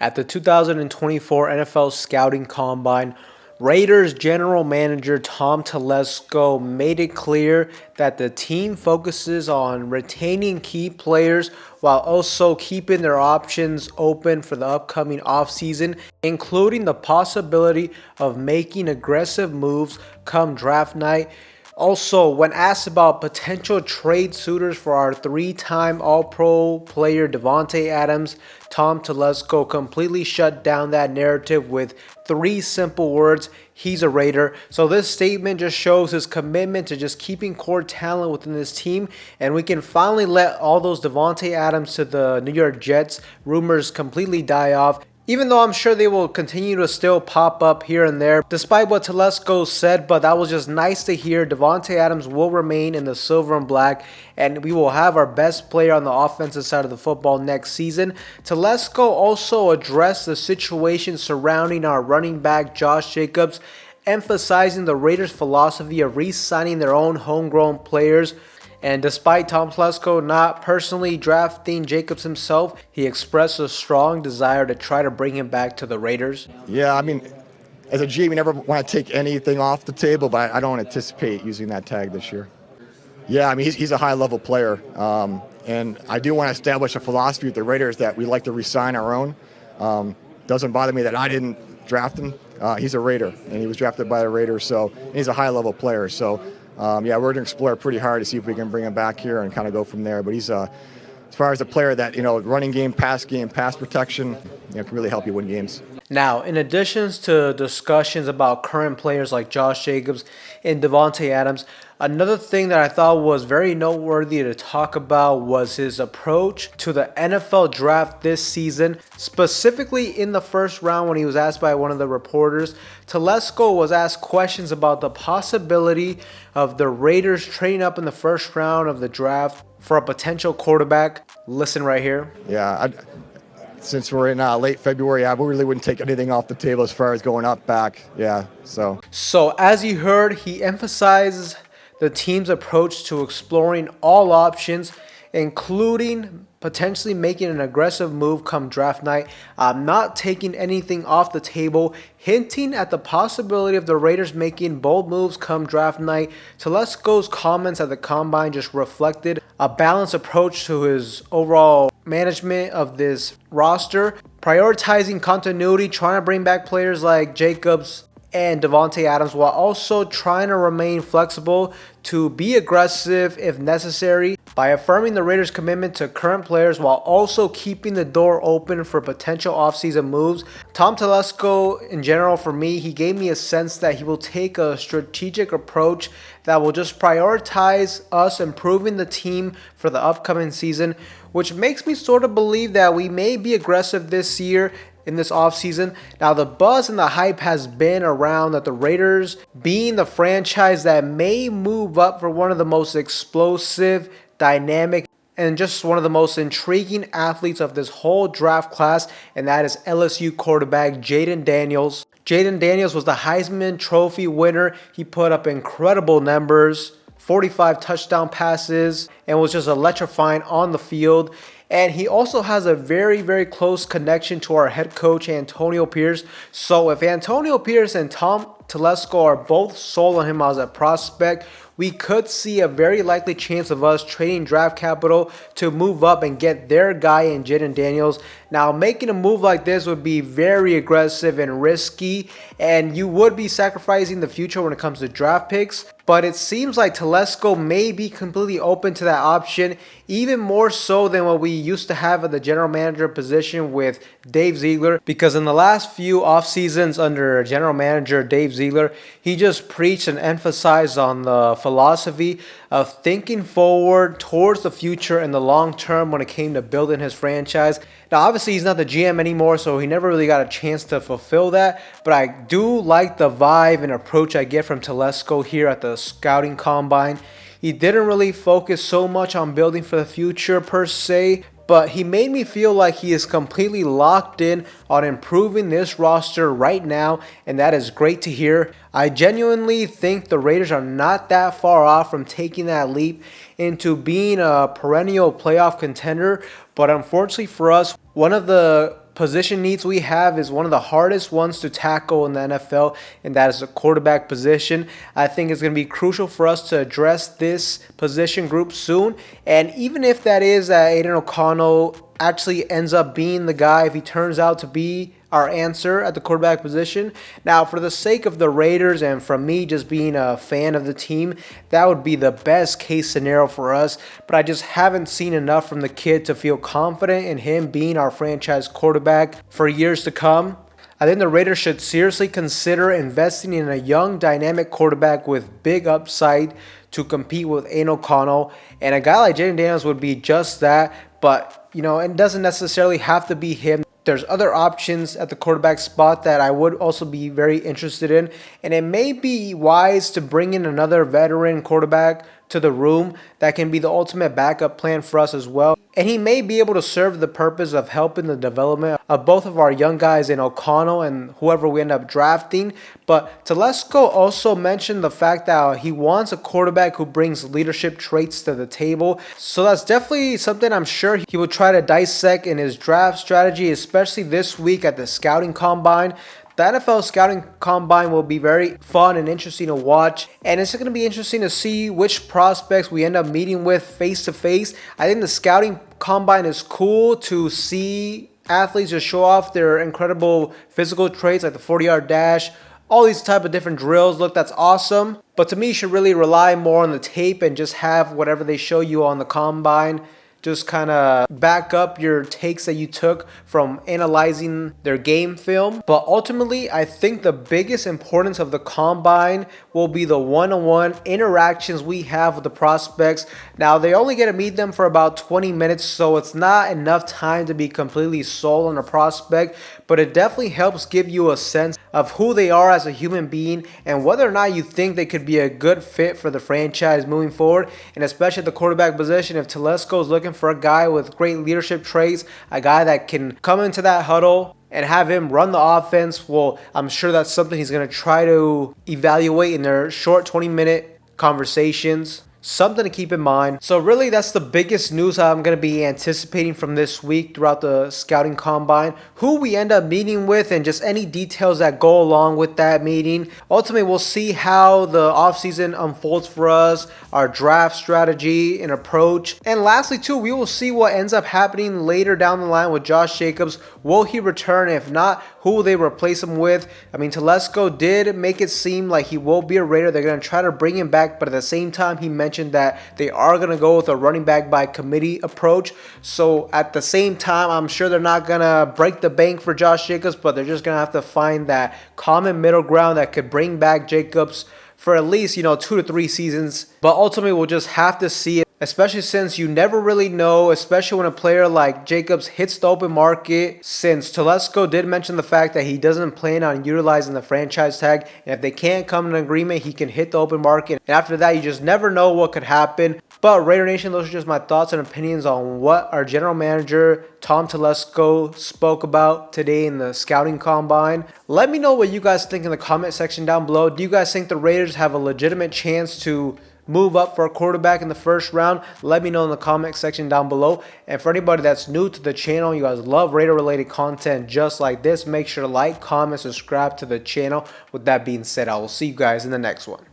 At the 2024 NFL Scouting Combine, Raiders general manager Tom Telesco made it clear that the team focuses on retaining key players while also keeping their options open for the upcoming offseason, including the possibility of making aggressive moves come draft night. Also, when asked about potential trade suitors for our three-time All-Pro player Davante Adams, Tom Telesco completely shut down that narrative with three simple words: he's a Raider. So this statement just shows his commitment to just keeping core talent within this team, and we can finally let all those Davante Adams to the New York Jets rumors completely die off. Even though I'm sure they will continue to still pop up here and there, despite what Telesco said, but that was just nice to hear. Davante Adams will remain in the silver and black, and we will have our best player on the offensive side of the football next season. Telesco also addressed the situation surrounding our running back Josh Jacobs, emphasizing the Raiders' philosophy of re-signing their own homegrown players. And despite Tom Telesco not personally drafting Jacobs himself, he expressed a strong desire to try to bring him back to the Raiders. Yeah, I mean, as a GM, we never want to take anything off the table, but I don't anticipate using that tag this year. Yeah, I mean, he's a high-level player, and I do want to establish a philosophy with the Raiders that we like to re-sign our own. Doesn't bother me that I didn't draft him. He's a Raider, and he was drafted by the Raiders, so he's a high-level player. So, yeah, we're going to explore pretty hard to see if we can bring him back here and kind of go from there. But he's, as far as a player that, running game, pass protection, can really help you win games. Now, in addition to discussions about current players like Josh Jacobs and Davante Adams, another thing that I thought was very noteworthy to talk about was his approach to the NFL draft this season. Specifically in the first round, when he was asked by one of the reporters, Telesco was asked questions about the possibility of the Raiders trading up in the first round of the draft for a potential quarterback. Listen right here. Yeah, since we're in late February, we really wouldn't take anything off the table as far as going up, back. Yeah, so as you heard, he emphasizes the team's approach to exploring all options, including potentially making an aggressive move come draft night. Not taking anything off the table, hinting at the possibility of the Raiders making bold moves come draft night. Telesco's comments at the Combine just reflected a balanced approach to his overall management of this roster, prioritizing continuity, trying to bring back players like Jacobs and Davante Adams while also trying to remain flexible to be aggressive if necessary by affirming the Raiders' commitment to current players while also keeping the door open for potential offseason moves. Tom Telesco, in general, for me, he gave me a sense that he will take a strategic approach that will just prioritize us improving the team for the upcoming season, which makes me sort of believe that we may be aggressive this year in this offseason. Now, the buzz and the hype has been around that the Raiders being the franchise that may move up for one of the most explosive, dynamic, and just one of the most intriguing athletes of this whole draft class, and that is LSU quarterback Jayden Daniels. Jayden Daniels was the Heisman Trophy winner. He put up incredible numbers, 45 touchdown passes, and was just electrifying on the field. And he also has a very, very close connection to our head coach, Antonio Pierce. So if Antonio Pierce and Tom Telesco are both sold on him as a prospect, we could see a very likely chance of us trading draft capital to move up and get their guy in Jayden Daniels. Now, making a move like this would be very aggressive and risky, and you would be sacrificing the future when it comes to draft picks. But it seems like Telesco may be completely open to that option, even more so than what we used to have at the general manager position with Dave Ziegler. Because in the last few off seasons under general manager Dave Ziegler, he just preached and emphasized on the philosophy of thinking forward towards the future and the long term when it came to building his franchise. Now, obviously, he's not the GM anymore, so he never really got a chance to fulfill that. But I do like the vibe and approach I get from Telesco here at the Scouting Combine. He didn't really focus so much on building for the future per se, but he made me feel like he is completely locked in on improving this roster right now, and that is great to hear. I genuinely think the Raiders are not that far off from taking that leap into being a perennial playoff contender, but unfortunately for us, one of the position needs we have is one of the hardest ones to tackle in the NFL, and that is the quarterback position. I think it's going to be crucial for us to address this position group soon. And even if that is that Aiden O'Connell actually ends up being the guy, if he turns out to be our answer at the quarterback position. Now, for the sake of the Raiders and from me just being a fan of the team, that would be the best case scenario for us. But I just haven't seen enough from the kid to feel confident in him being our franchise quarterback for years to come. I think the Raiders should seriously consider investing in a young, dynamic quarterback with big upside to compete with Aiden O'Connell. And a guy like Jayden Daniels would be just that. But, it doesn't necessarily have to be him. There's other options at the quarterback spot that I would also be very interested in. And it may be wise to bring in another veteran quarterback to the room that can be the ultimate backup plan for us as well. And he may be able to serve the purpose of helping the development of both of our young guys in O'Connell and whoever we end up drafting. But Telesco also mentioned the fact that he wants a quarterback who brings leadership traits to the table. So that's definitely something I'm sure he will try to dissect in his draft strategy, especially this week at the scouting combine. The NFL scouting combine will be very fun and interesting to watch, and it's going to be interesting to see which prospects we end up meeting with face to face. I think the scouting combine is cool to see athletes just show off their incredible physical traits like the 40-yard dash, all these type of different drills. Look, that's awesome. But to me, you should really rely more on the tape and just have whatever they show you on the combine just kind of back up your takes that you took from analyzing their game film. But ultimately, I think the biggest importance of the combine will be the one-on-one interactions we have with the prospects. Now, they only get to meet them for about 20 minutes, so it's not enough time to be completely sold on a prospect, but it definitely helps give you a sense of who they are as a human being and whether or not you think they could be a good fit for the franchise moving forward. And especially at the quarterback position, if Telesco is looking for a guy with great leadership traits, a guy that can come into that huddle and have him run the offense, well, I'm sure that's something he's going to try to evaluate in their short 20-minute conversations. Something to keep in mind. So really, that's the biggest news I'm going to be anticipating from this week throughout the scouting combine. Who we end up meeting with and just any details that go along with that meeting. Ultimately, we'll see how the offseason unfolds for us, our draft strategy and approach. And lastly, too, we will see what ends up happening later down the line with Josh Jacobs. Will he return? If not, who will they replace him with? I mean, Telesco did make it seem like he will be a Raider. They're going to try to bring him back, but at the same time, he mentioned that they are going to go with a running back by committee approach. So at the same time, I'm sure they're not going to break the bank for Josh Jacobs, but they're just going to have to find that common middle ground that could bring back Jacobs for at least, 2 to 3 seasons. But ultimately, we'll just have to see it, especially since you never really know, especially when a player like Jacobs hits the open market, since Telesco did mention the fact that he doesn't plan on utilizing the franchise tag. And if they can't come to an agreement, he can hit the open market. And after that, you just never know what could happen. But Raider Nation, those are just my thoughts and opinions on what our general manager, Tom Telesco, spoke about today in the scouting combine. Let me know what you guys think in the comment section down below. Do you guys think the Raiders have a legitimate chance to move up for a quarterback in the first round? Let me know in the comment section down below. And for anybody that's new to the channel, you guys love Raider related content just like this, make sure to like, comment, subscribe to the channel. With that being said, I will see you guys in the next one.